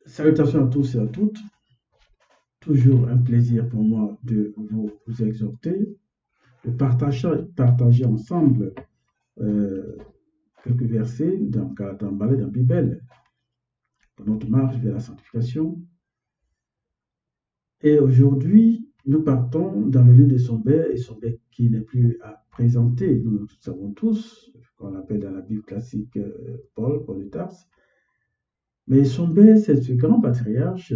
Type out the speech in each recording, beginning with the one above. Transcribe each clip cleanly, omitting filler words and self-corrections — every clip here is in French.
Salutations à tous et à toutes. Toujours un plaisir pour moi de vous exhorter, de partager ensemble euh, quelques versets dans la Bible, pour notre marche vers la sanctification. Et aujourd'hui, nous partons dans le livre de Sombel, et Sombel qui n'est plus à présenter. Nous le savons tous, qu'on appelle dans la Bible classique Paul de Tarse. Mais Sombel, c'est ce grand patriarche,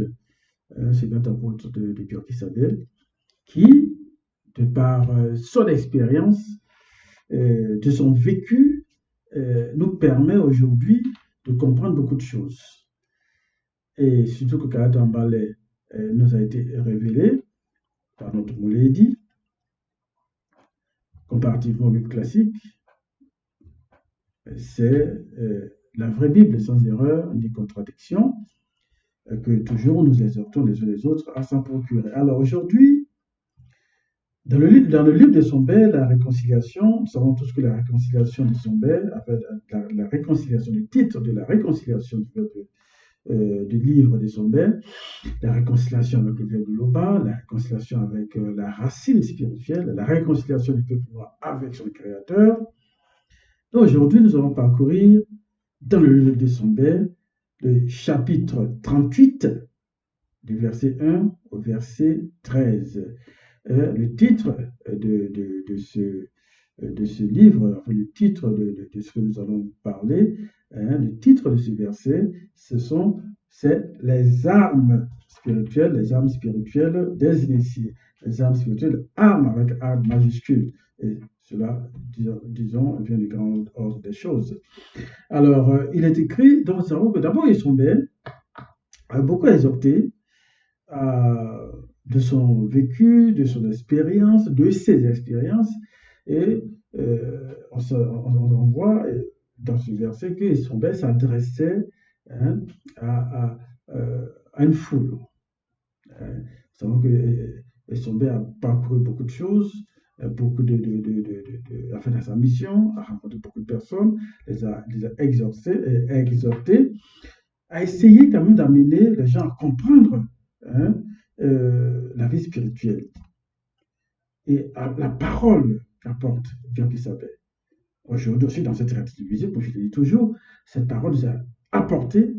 ce grand apôtre de Dieu qui, de par son expérience, de son vécu, nous permet aujourd'hui de comprendre beaucoup de choses. Et surtout que Khaled Ballet nous a été révélé par notre Mouledi, comparativement au Bible classique, c'est la vraie Bible sans erreur ni contradiction, que toujours nous exhortons les uns les autres à s'en procurer. Alors aujourd'hui, dans le livre de Sombel, la réconciliation, nous savons tous que la réconciliation de Sombel, la réconciliation, le titre de la réconciliation du livre de Sombel, la réconciliation avec le peuple de Loba, la réconciliation avec la racine spirituelle, la réconciliation du peuple noir avec son Créateur. Donc aujourd'hui, nous allons parcourir dans le livre de Sombel le chapitre 38, du verset 1 au verset 13. Le titre de ce livre, enfin, le titre de ce que nous allons parler, le titre de ce verset, c'est les armes spirituelles des initiés. Les armes spirituelles, armes avec armes majuscules. Et cela, disons, vient du grand ordre des choses. Alors, il est écrit dans le cerveau que d'abord, Sombel a beaucoup exhorté de son vécu, de son expérience, de ses expériences. Et on voit dans ce verset que Sombel s'adressait à une foule. Nous savons que Sombel a parcouru beaucoup de choses, beaucoup a fait sa mission, a rencontré beaucoup de personnes, les a exhortés, a essayé quand même d'amener les gens à comprendre la vie spirituelle et la parole qu'apporte Dieu qui s'appelle. Aujourd'hui aussi, dans cette réalité visible, comme je le dis toujours, cette parole nous a apporté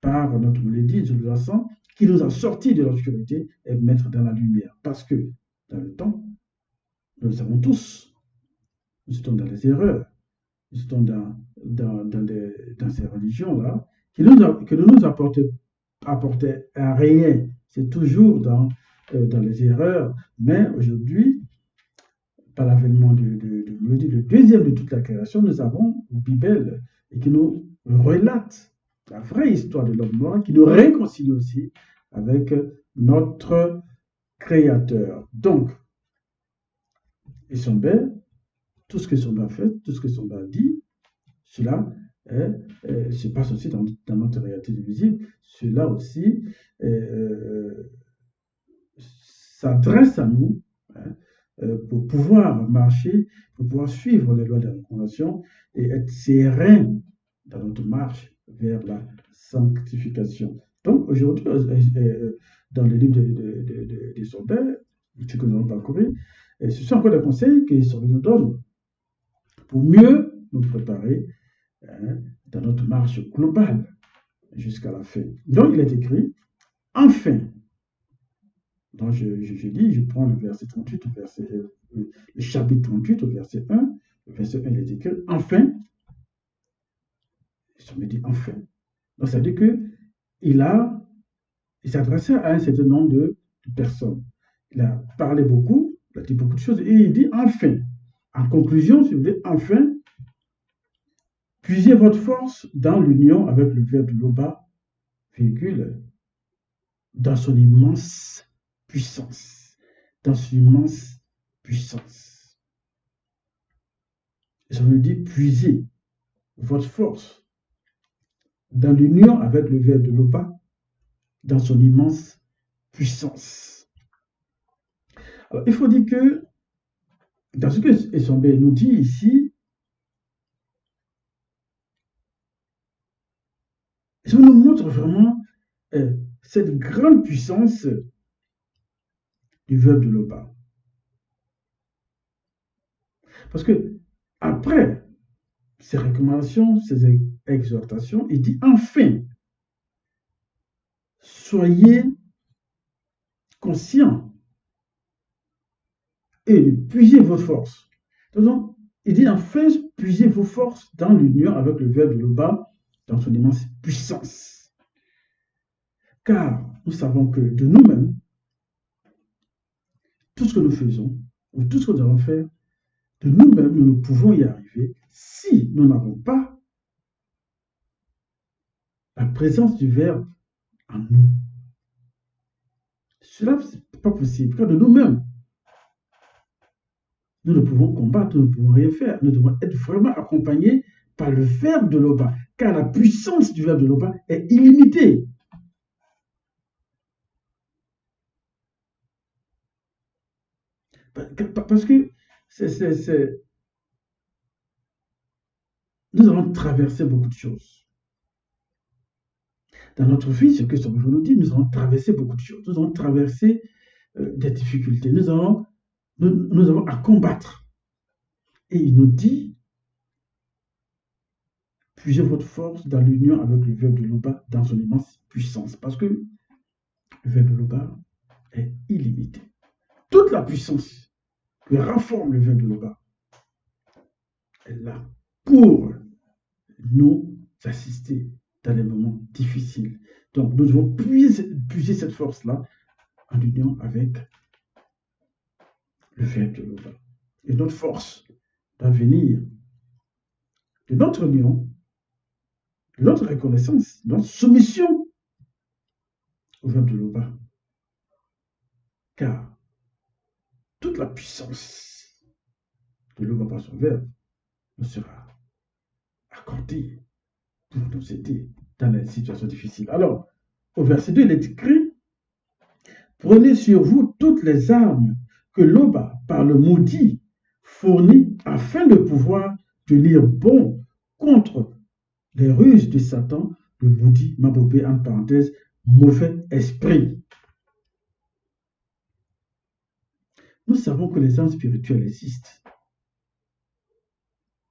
par notre mélodie de l'Assemblée, qui nous a sortis de l'obscurité et mettre dans la lumière. Parce que dans le temps, nous le savons tous, nous étions dans les erreurs, nous étions dans ces religions-là, qui ne nous apportaient à rien. C'est toujours dans les erreurs. Mais aujourd'hui, par l'avènement le deuxième de toute la création, nous avons une Bible et qui nous relate la vraie histoire de l'homme noir, qui nous réconcilie aussi avec notre Créateur. Donc, et Sombel, tout ce que Sombel a fait, tout ce que Sombel a dit, cela se passe aussi dans notre réalité visible. Cela aussi s'adresse à nous pour pouvoir marcher, pour pouvoir suivre les lois de la Convention et être serein dans notre marche vers la sanctification. Donc aujourd'hui, dans le livre de Sombel, ce que nous allons parcourir, ce sont encore des conseils que Sombel nous donne pour mieux nous préparer dans notre marche globale jusqu'à la fin. Donc il est écrit, enfin. Donc je lis, je prends le verset 38, le chapitre 38 au verset 1. Le verset 1, il est écrit, enfin. Ça me dit enfin. Donc ça veut dire qu'il s'adressait à un certain nombre de personnes. Il a parlé beaucoup, il a dit beaucoup de choses, et il dit enfin. En conclusion, si vous voulez, enfin, puisez votre force dans l'union avec le verbe de Loba, dans son immense puissance. Dans son immense puissance. Et ça nous dit, puisez votre force dans l'union avec le verbe de Loba, dans son immense puissance. Alors, il faut dire que, dans ce que Sombel nous dit ici, ça nous montre vraiment cette grande puissance du verbe de Loba. Parce que après ces recommandations, ces exhortations, il dit enfin, soyez conscients et puisez votre force. Donc, il dit enfin, puisez vos forces dans l'union avec le verbe de Loba, dans son immense puissance. Car nous savons que de nous-mêmes, tout ce que nous faisons, ou tout ce que nous allons faire, de nous-mêmes, nous ne pouvons y arriver si nous n'avons pas la présence du Verbe en nous. Cela, ce n'est pas possible, car de nous-mêmes, nous ne pouvons combattre, nous ne pouvons rien faire. Nous devons être vraiment accompagnés par le Verbe de Loba, car la puissance du Verbe de Loba est illimitée. Parce que nous allons traverser beaucoup de choses. Dans notre vie, ce que ce livre nous dit, nous allons traverser beaucoup de choses. Nous allons traverser des difficultés. Nous avons à combattre. Et il nous dit, puisez votre force dans l'union avec le verbe de Loba dans son immense puissance. Parce que le verbe de Loba est illimité. Toute la puissance que renforme le verbe de Loba est là pour nous assister dans les moments difficiles. Donc, nous devons puiser cette force-là en union avec le verbe de Loba. Et notre force doit venir de notre union, de notre reconnaissance, de notre soumission au verbe de Loba. Car toute la puissance de Loba par son verbe nous sera accordée pour nous aider dans les situations difficiles. Alors, au verset 2, il est écrit, prenez sur vous toutes les armes que Loba, par le maudit, fournit afin de pouvoir tenir bon contre les ruses de Satan, le maudit, Mabobé, en parenthèse, mauvais esprit. Nous savons que les armes spirituelles existent.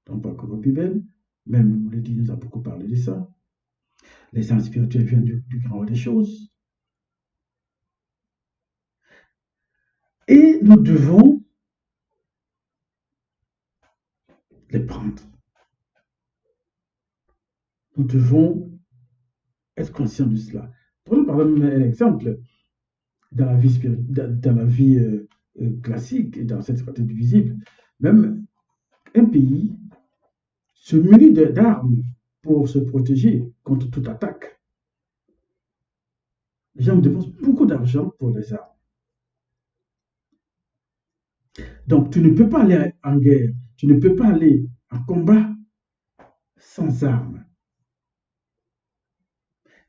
Dans le Bible, même le dit nous a beaucoup parlé de ça. Les armes spirituelles viennent du grand des choses. Et nous devons les prendre. Nous devons être conscients de cela. Prenons par exemple un exemple dans la vie, classique et dans cette stratégie visible. Même un pays se munit d'armes pour se protéger contre toute attaque. Les gens dépensent beaucoup d'argent pour les armes. Donc, tu ne peux pas aller en guerre, tu ne peux pas aller en combat sans armes.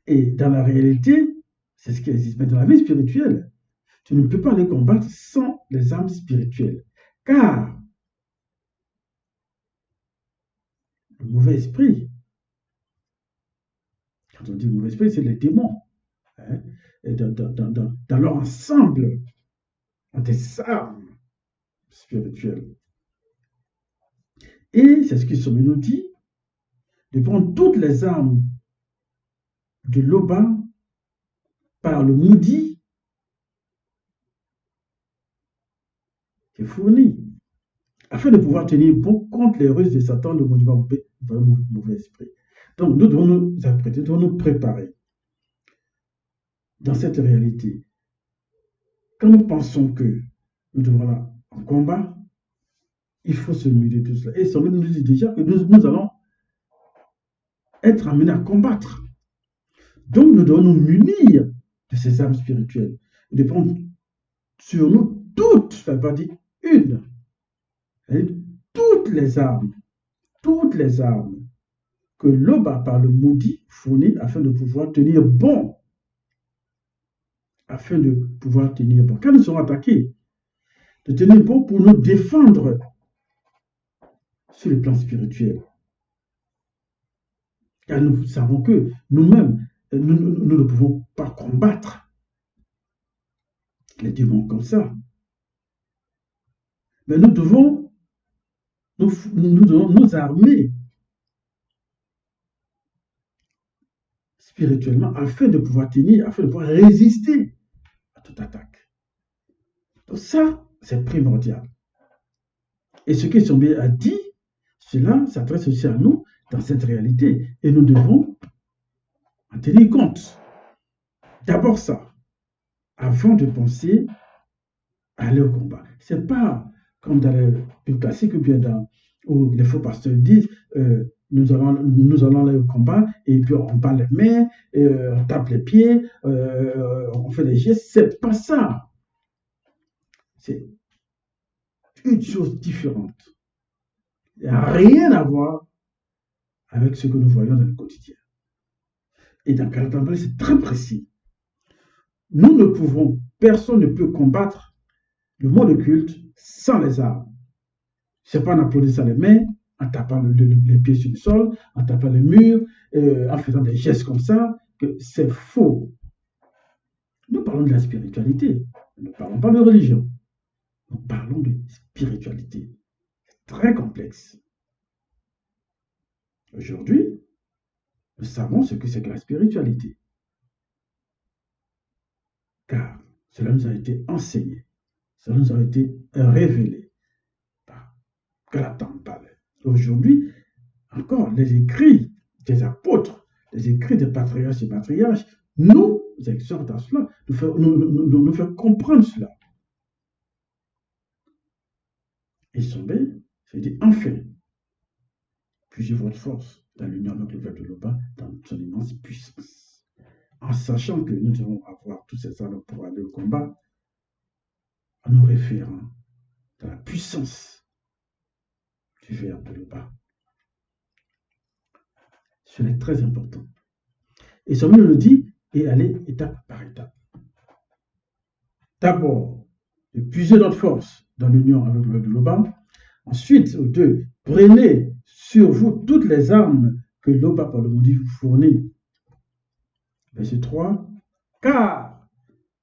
Et dans la réalité, c'est ce qui existe. Mais dans la vie spirituelle, tu ne peux pas aller combattre sans les armes spirituelles. Car le mauvais esprit, quand on dit le mauvais esprit, c'est les démons. Hein, et dans leur ensemble, ont des armes spirituelles. Et c'est ce que Sommé nous dit, de prendre toutes les armes de Loba par le maudit qui est fourni, afin de pouvoir tenir bon contre les ruses de Satan, le mauvais esprit. Donc, nous devons nous apprêter, nous devons nous préparer dans cette réalité. Quand nous pensons que nous devons aller en combat, il faut se munir de tout cela. Et Sommé nous dit déjà que nous allons être amenés à combattre. Donc, nous devons nous munir de ces armes spirituelles et de prendre sur nous toutes, ça ne veut pas dire une, toutes les armes que Loba par le maudit fournit afin de pouvoir tenir bon. Afin de pouvoir tenir bon. Quand nous serons attaqués, de tenir bon pour nous défendre sur le plan spirituel. Car nous savons que nous-mêmes, nous ne pouvons pas combattre les démons comme ça. Mais nous devons nous armer spirituellement afin de pouvoir tenir, afin de pouvoir résister à toute attaque. Donc ça, c'est primordial. Et ce que Sombé a dit, cela s'adresse aussi à nous dans cette réalité. Et nous devons en tenir compte. D'abord ça, avant de penser à aller au combat. Ce n'est pas comme dans les plus classiques ou bien où les faux pasteurs disent nous allons aller au combat et puis on bat les mains, on tape les pieds, on fait des gestes. C'est pas ça. C'est une chose différente. Il n'y a rien à voir avec ce que nous voyons dans le quotidien. Et dans Karatambale, c'est très précis. Nous ne pouvons, personne ne peut combattre le monde culte sans les armes. Ce n'est pas en applaudissant les mains, en tapant les pieds sur le sol, en tapant les murs, en faisant des gestes comme ça, que c'est faux. Nous parlons de la spiritualité. Nous ne parlons pas de religion. Nous parlons de spiritualité. C'est très complexe. Aujourd'hui, nous savons ce que c'est que la spiritualité. Car cela nous a été enseigné. Cela nous a été révélé par Karatambale. Aujourd'hui, encore, les écrits des apôtres, les écrits des patriarches et patriarches, nous exhortent à cela, nous fait comprendre cela. Et Sombé s'est dit, enfin, puisez votre force dans l'union avec le verbe de l'Oba, dans son immense puissance. En sachant que nous devons avoir tous ces armes pour aller au combat, en nous référant à la puissance du verbe de l'Oba. Cela est très important. Et Sombé nous dit, et aller étape par étape. D'abord, de puiser notre force dans l'union avec le verbe de l'Oba. Ensuite, 2, prenez sur vous toutes les armes que l'Oba par le maudit vous fournit. Verset 3, car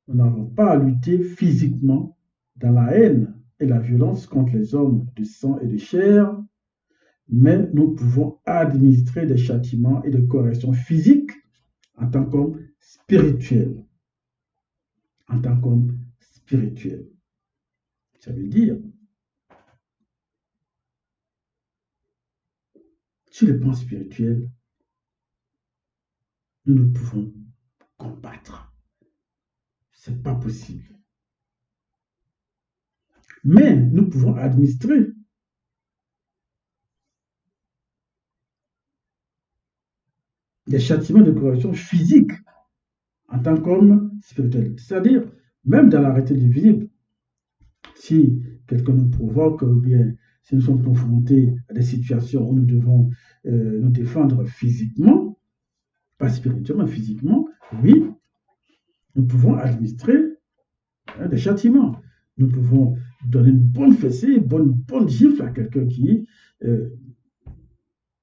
nous n'avons pas à lutter physiquement dans la haine et la violence contre les hommes de sang et de chair, mais nous pouvons administrer des châtiments et des corrections physiques en tant qu'hommes spirituels. En tant qu'hommes spirituels. Ça veut dire, sur le plan spirituel, nous ne pouvons combattre. Ce n'est pas possible. Mais nous pouvons administrer des châtiments de correction physique en tant qu'homme spirituel. C'est-à-dire, même dans l'arrêté du visible, si quelqu'un nous provoque, ou bien si nous sommes confrontés à des situations où nous devons nous défendre physiquement, pas spirituellement, physiquement, oui, nous pouvons administrer des châtiments. Nous pouvons donner une bonne fessée, une bonne gifle à quelqu'un qui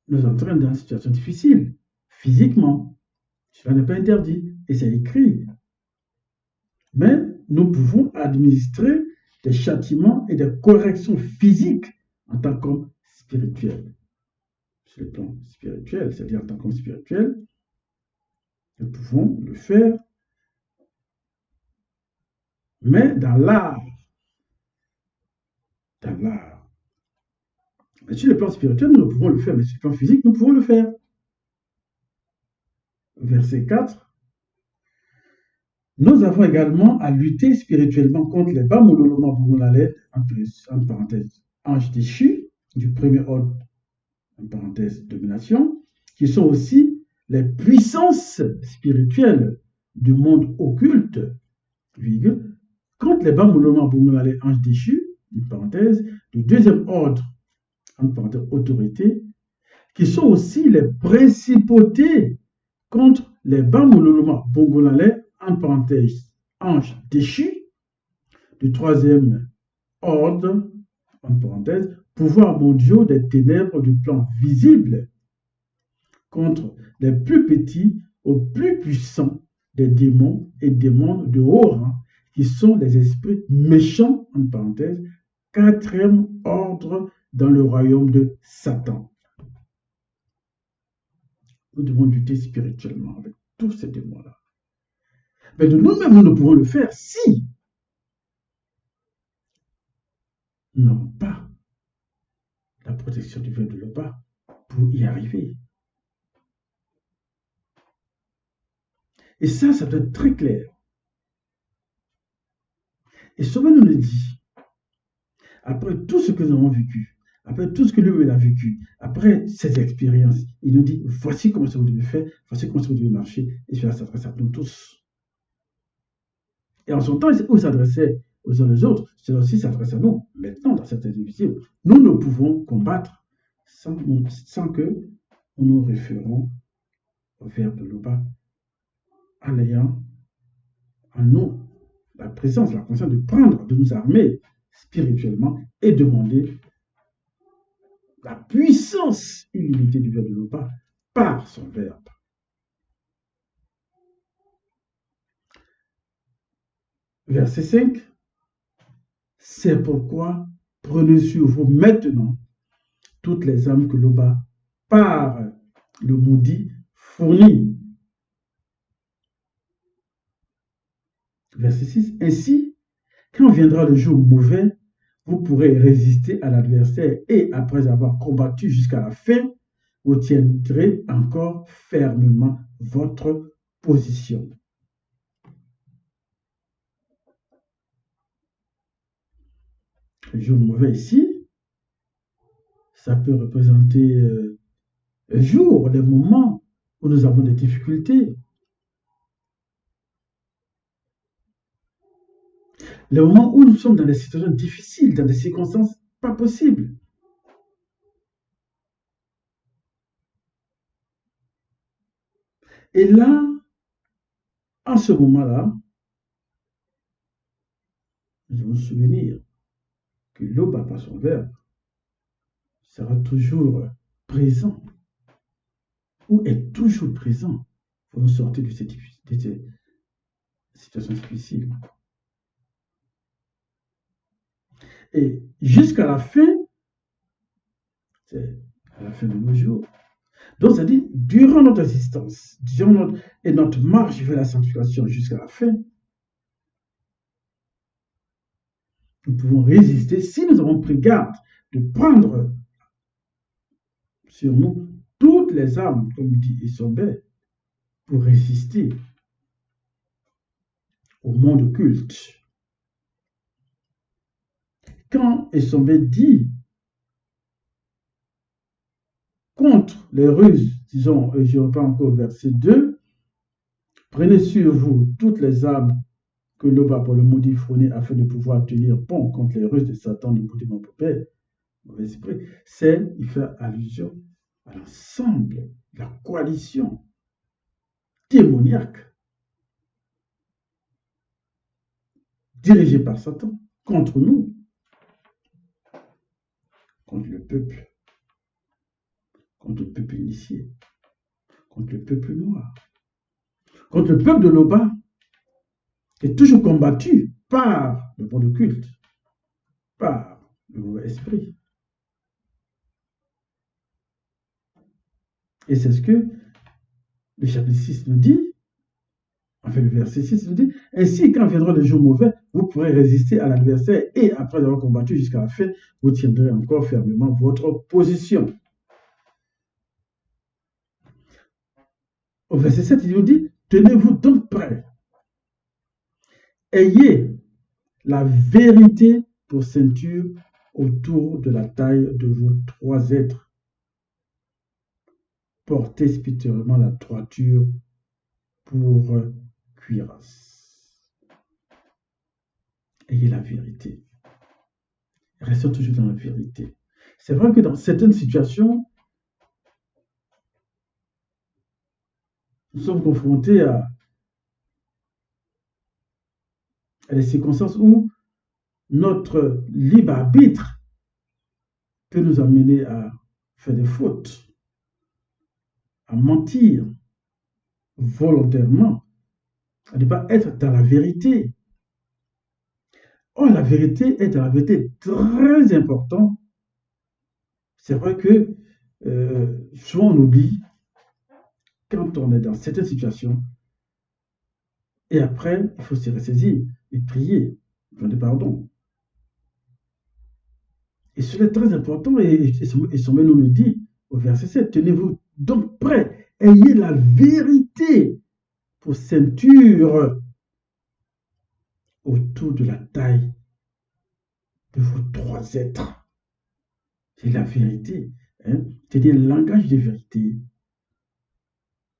nous entraîne dans une situation difficile, physiquement. Cela n'est pas interdit, et c'est écrit. Mais nous pouvons administrer des châtiments et des corrections physiques en tant qu'homme spirituel. Sur le plan spirituel, c'est-à-dire en tant qu'homme spirituel, nous pouvons le faire, mais dans l'art. Dans l'art. Mais sur le plan spirituel, nous pouvons le faire, mais sur le plan physique, nous pouvons le faire. Verset 4. Nous avons également à lutter spirituellement contre les Bamololoma Boumoulalet, en parenthèse, anges déchus, du premier ordre, en parenthèse, domination, qui sont aussi les puissances spirituelles du monde occulte, virgule, contre les Bamololoma Boumoulalet, anges déchus, une parenthèse, du deuxième ordre, en parenthèse, autorité, qui sont aussi les principautés contre les Bamololoma Boumoulalet, en parenthèse, anges déchus, du troisième ordre, en parenthèse, pouvoirs mondiaux des ténèbres du plan visible, contre les plus petits au plus puissant des démons et démons de haut rang, qui sont les esprits méchants, en parenthèse, quatrième ordre dans le royaume de Satan. Nous devons lutter spirituellement avec tous ces démons-là. Mais de nous-mêmes, nous ne pouvons le faire si nous n'avons pas la protection du vin de l'Oba pour y arriver. Et ça doit être très clair. Et Sauveur nous le dit, après tout ce que nous avons vécu, après tout ce que lui a vécu, après ces expériences, il nous dit, voici comment ça vous devez faire, voici comment ça vous devez marcher, et cela s'adresse à nous tous. Et en son temps, où il s'adressait aux uns aux autres, cela aussi s'adresse à nous. Maintenant, dans cette division, nous ne pouvons combattre sans que nous nous référons au verbe de l'Oba, en ayant en nous la présence, la conscience de prendre, de nous armer spirituellement et demander la puissance illimitée du verbe de l'Oba par son verbe. Verset 5. C'est pourquoi prenez sur vous maintenant toutes les âmes que l'Oba, par le maudit, fournit. Verset 6. Ainsi, quand viendra le jour mauvais, vous pourrez résister à l'adversaire et après avoir combattu jusqu'à la fin, vous tiendrez encore fermement votre position. Le jour mauvais ici, ça peut représenter un jour, les moments où nous avons des difficultés. Les moments où nous sommes dans des situations difficiles, dans des circonstances pas possibles. Et là, en ce moment-là, nous devons nous souvenir que l'Oba, par son verbe, sera toujours présent, ou est toujours présent pour nous sortir de ces situations difficiles. Et jusqu'à la fin, c'est à la fin de nos jours. Donc, ça dit, durant notre existence, et notre marche vers la sanctification jusqu'à la fin, nous pouvons résister si nous avons pris garde de prendre sur nous toutes les armes, comme dit Esobe, pour résister au monde occulte. Quand Esobe dit contre les ruses, disons, je reprends encore verset 2, prenez sur vous toutes les armes que l'Oba pour le maudit fournit afin de pouvoir tenir bon contre les ruses de Satan, le maudit mon père, mauvais esprit. Il fait allusion à l'ensemble de la coalition démoniaque dirigée par Satan contre nous, contre le peuple initié, contre le peuple noir, contre le peuple de l'Oba, qui est toujours combattu par le monde occulte, par le mauvais esprit. Et c'est ce que le chapitre 6 nous dit, enfin le verset 6 nous dit, ainsi quand viendra le jour mauvais, vous pourrez résister à l'adversaire et après avoir combattu jusqu'à la fin, vous tiendrez encore fermement votre position. Au verset 7, il nous dit, tenez-vous donc prêts. Ayez la vérité pour ceinture autour de la taille de vos trois êtres. Portez spirituellement la droiture pour cuirasse. Ayez la vérité. Restons toujours dans la vérité. C'est vrai que dans certaines situations, nous sommes confrontés à des circonstances où notre libre arbitre peut nous amener à faire des fautes, à mentir, volontairement à ne pas être dans la vérité. Or, la vérité est dans la vérité très important. C'est vrai que souvent on oublie quand on est dans certaines situations et après, il faut se ressaisir et prier, demander pardon. Et cela est très important et Sommel nous le dit au verset 7, tenez-vous donc prêts, ayez la vérité pour ceinture autour de la taille de vos trois êtres. C'est la vérité. Hein? C'est-à-dire le langage de vérité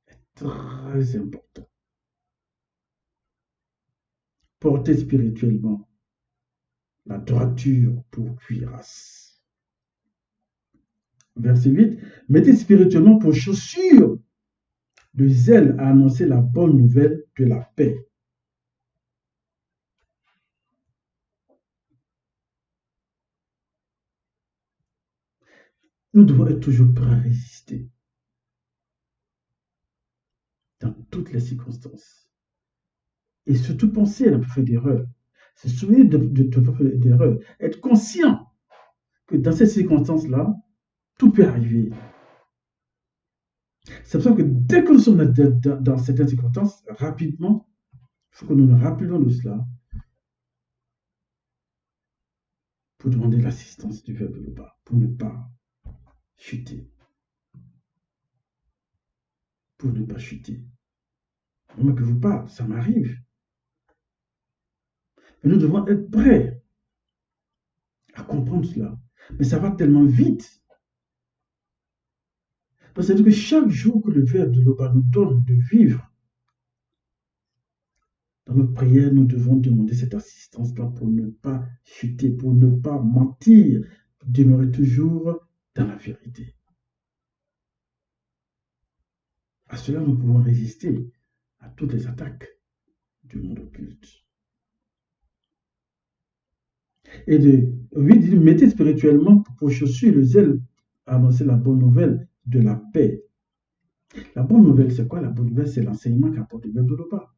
est très important. Portez spirituellement la droiture pour cuirasse. Verset 8, mettez spirituellement pour chaussure le zèle à annoncer la bonne nouvelle de la paix. Nous devons être toujours prêts à résister dans toutes les circonstances. Et surtout penser à ne pas faire d'erreur. Se souvenir de ne pas faire d'erreur. Être conscient que dans ces circonstances-là, tout peut arriver. C'est pour ça que dès que nous sommes dans certaines circonstances, rapidement, il faut que nous nous rappelions de cela pour demander l'assistance du verbe de l'Oba, pour ne pas chuter. Pour ne pas chuter. Moi que je vous parle, ça m'arrive. Mais nous devons être prêts à comprendre cela. Mais ça va tellement vite. C'est-à-dire que chaque jour que le verbe de l'Oba nous donne de vivre, dans notre prière, nous devons demander cette assistance-là pour ne pas chuter, pour ne pas mentir, pour demeurer toujours dans la vérité. À cela, nous pouvons résister à toutes les attaques du monde occulte. Et oui, mettez spirituellement pour chaussure le zèle à annoncer la bonne nouvelle de la paix. La bonne nouvelle, c'est quoi? La bonne nouvelle, c'est l'enseignement qu'apporte le verbe de l'Oba.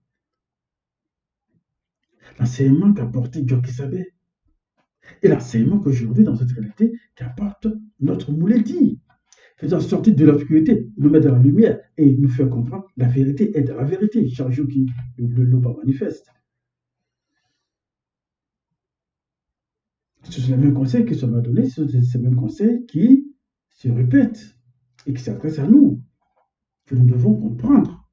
L'enseignement qu'apporte Djoki Sabé. Et l'enseignement qu'aujourd'hui, dans cette réalité, qu'apporte notre Mouledi. Faisant sortir de l'obscurité, nous mettre dans la lumière et nous faire comprendre la vérité est dans la vérité, chaque jour qui l'Oba manifeste. Ce sont les mêmes conseils que ça m'a donné, ce sont ces mêmes conseils qui se répètent et qui s'adressent à nous, que nous devons comprendre.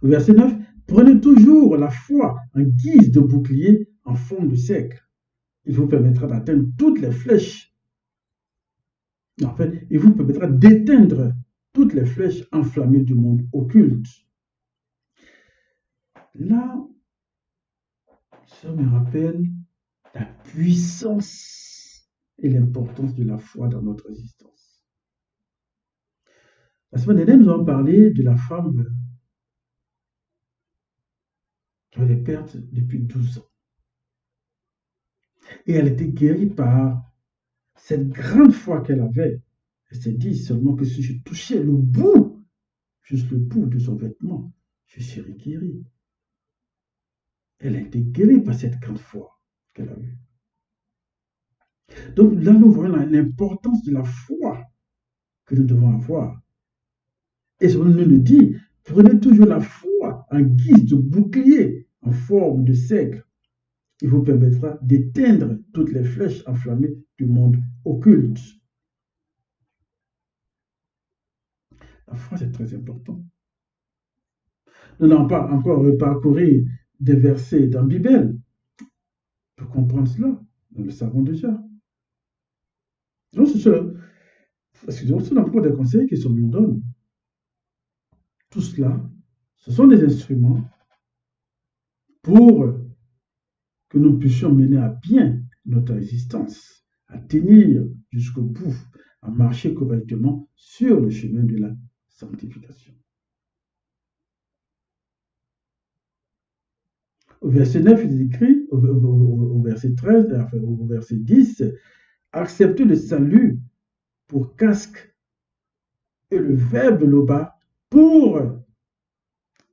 Au verset 9, prenez toujours la foi en guise de bouclier en forme de cercle. Il vous permettra d'atteindre toutes les flèches. En fait, il vous permettra d'éteindre toutes les flèches enflammées du monde occulte. Là, ça me rappelle la puissance et l'importance de la foi dans notre existence. La semaine dernière, nous avons parlé de la femme qui avait des pertes depuis 12 ans. Et elle était guérie par cette grande foi qu'elle avait. Elle s'est dit seulement que si je touchais le bout, juste le bout de son vêtement, je serais guérie. Elle a été guérie par cette grande foi qu'elle a eue. Donc là, nous voyons l'importance de la foi que nous devons avoir. Et ce qu'on nous le dit, prenez toujours la foi en guise de bouclier en forme de cercle. Il vous permettra d'éteindre toutes les flèches enflammées du monde occulte. La foi, c'est très important. Nous n'avons pas encore reparcouru des versets dans la Bible pour comprendre cela. Nous le savons déjà. Donc, ce sont encore des conseils que nous donne. Tout cela, ce sont des instruments pour que nous puissions mener à bien notre existence, à tenir jusqu'au bout, à marcher correctement sur le chemin de la sanctification. Au verset 9, il est écrit, au verset 13, au verset 10, acceptez le salut pour casque et le verbe de Loba pour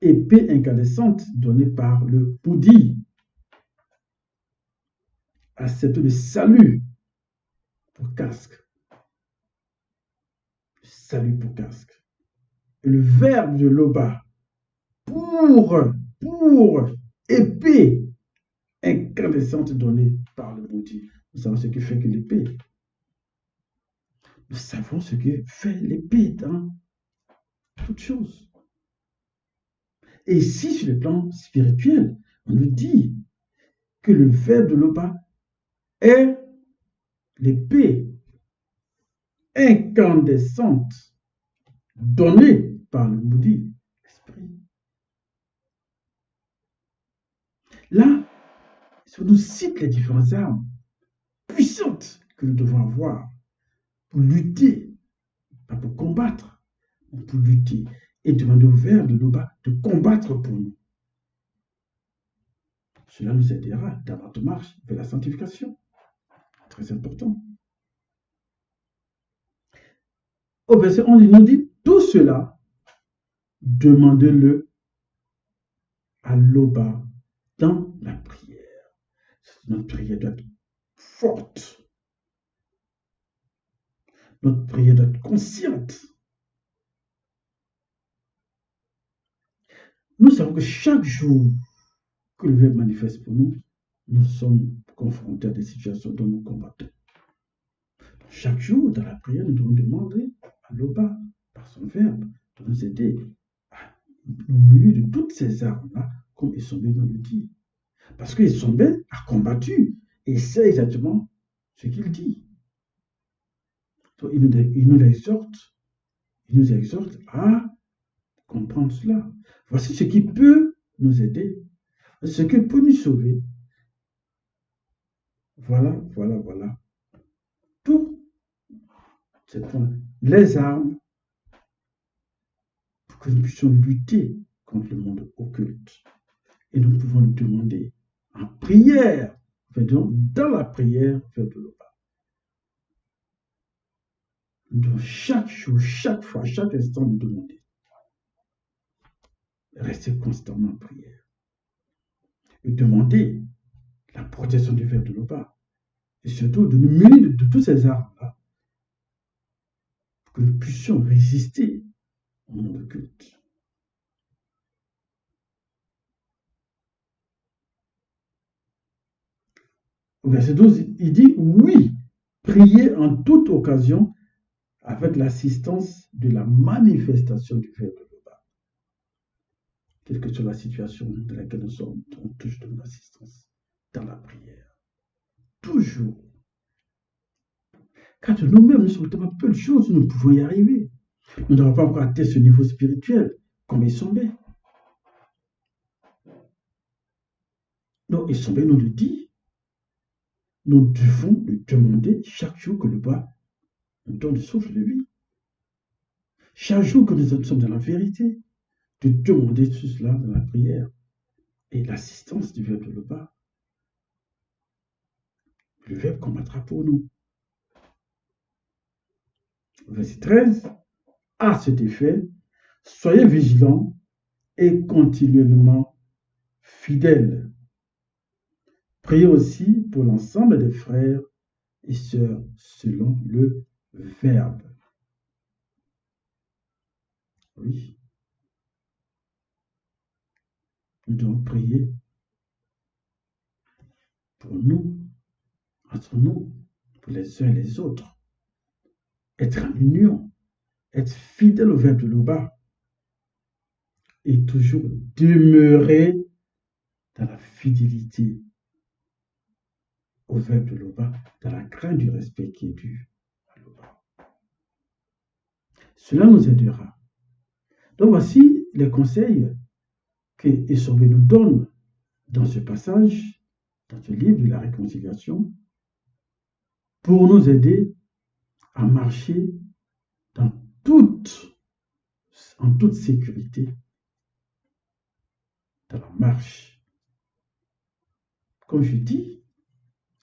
épée incandescente donnée par le Bouddhi. Accepte le salut pour casque. Salut pour casque. Et le verbe de Loba pour épée incandescente donnée par le Bouddhi. Nous savons ce que fait que l'épée. Nous savons ce que fait l'épée dans toute chose. Et ici, sur le plan spirituel, on nous dit que le verbe de Loba est l'épée incandescente donnée par le Bouddhi, l'esprit. Là, on nous cite les différentes armes puissantes que nous devons avoir pour lutter, pas pour combattre, mais pour lutter. Et demander au verbe de Loba de combattre pour nous. Cela nous aidera dans notre marche vers la sanctification. Très important. Au verset 11, il nous dit, tout cela, demandez-le à Loba dans la prière. Notre prière doit être forte. Notre prière doit être consciente. Nous savons que chaque jour que le Verbe manifeste pour nous, nous sommes confrontés à des situations dont nous combattons. Chaque jour, dans la prière, nous devons demander à Loba, par son Verbe, de nous aider à nous munir de toutes ces armes-là, comme Essombe nous le dit. Parce que Essombe a combattu, et c'est exactement ce qu'il dit. Donc, il nous exhorte à comprendre cela. Voici ce qui peut nous aider, ce qui peut nous sauver. Voilà. Tout, les armes pour que nous puissions lutter contre le monde occulte. Et nous pouvons le demander en prière, dans la prière, vers de Loba. Nous devons chaque jour, chaque fois, chaque instant nous demander. Rester constamment en prière. Et demander la protection du verbe de Loba. Et surtout de nous munir de toutes ces armes-là pour que nous puissions résister au monde occulte. Au verset 12, il dit, oui, priez en toute occasion avec l'assistance de la manifestation du verbe de Loba. Quelle que soit la situation dans laquelle nous sommes, on touche de l'assistance dans la prière. Toujours. Car de nous-mêmes, nous sommes tellement peu de choses, nous pouvons y arriver. Nous n'avons pas encore atteint ce niveau spirituel, comme Essombe. Donc, Essombe nous le dit. Nous devons lui demander chaque jour que le bas nous donne le souffle de vie. Chaque jour que nous sommes dans la vérité, de demander tout cela dans la prière et l'assistance du verbe de Loba. Le verbe combattra pour nous. Verset 13. À cet effet, soyez vigilants et continuellement fidèles. Priez aussi pour l'ensemble des frères et sœurs selon le verbe. Oui. Nous devons prier pour nous, entre nous, pour les uns et les autres. Être en union, être fidèle au verbe de Loba et toujours demeurer dans la fidélité au verbe de Loba, dans la crainte du respect qui est dû à Loba. Cela nous aidera. Donc voici les conseils que Essombe nous donne dans ce passage, dans ce livre de la réconciliation, pour nous aider à marcher en toute sécurité dans la marche. Comme je dis,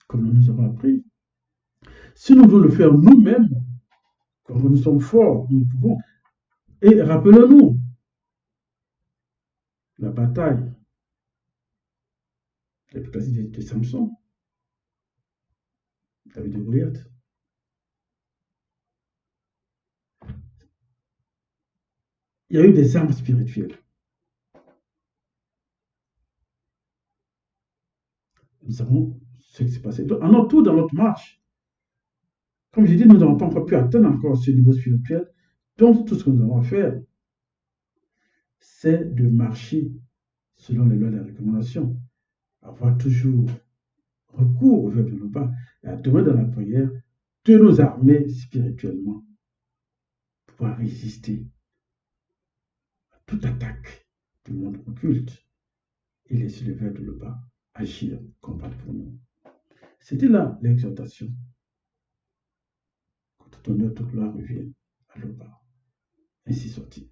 comme nous avons appris, si nous voulons le faire nous-mêmes, Quand nous sommes forts, nous pouvons. Et rappelons-nous la bataille, la bataille de Samson, David de Goliath. Il y a eu des armes spirituelles. Nous savons ce qui s'est passé. En tout, dans notre marche, comme j'ai dit, nous n'avons pas encore pu atteindre encore ce niveau spirituel. Donc, tout ce que nous avons à faire, c'est de marcher selon les lois et les recommandations. Avoir toujours recours au verbe de nos pas et à demander dans la prière de nous armer spirituellement pour pouvoir résister à toute attaque du monde occulte et laisser le verbe de nos pas agir, combattre pour nous. C'était là l'exhortation. Que tout honneur, toute gloire revienne à l'Oba. Ainsi sorti.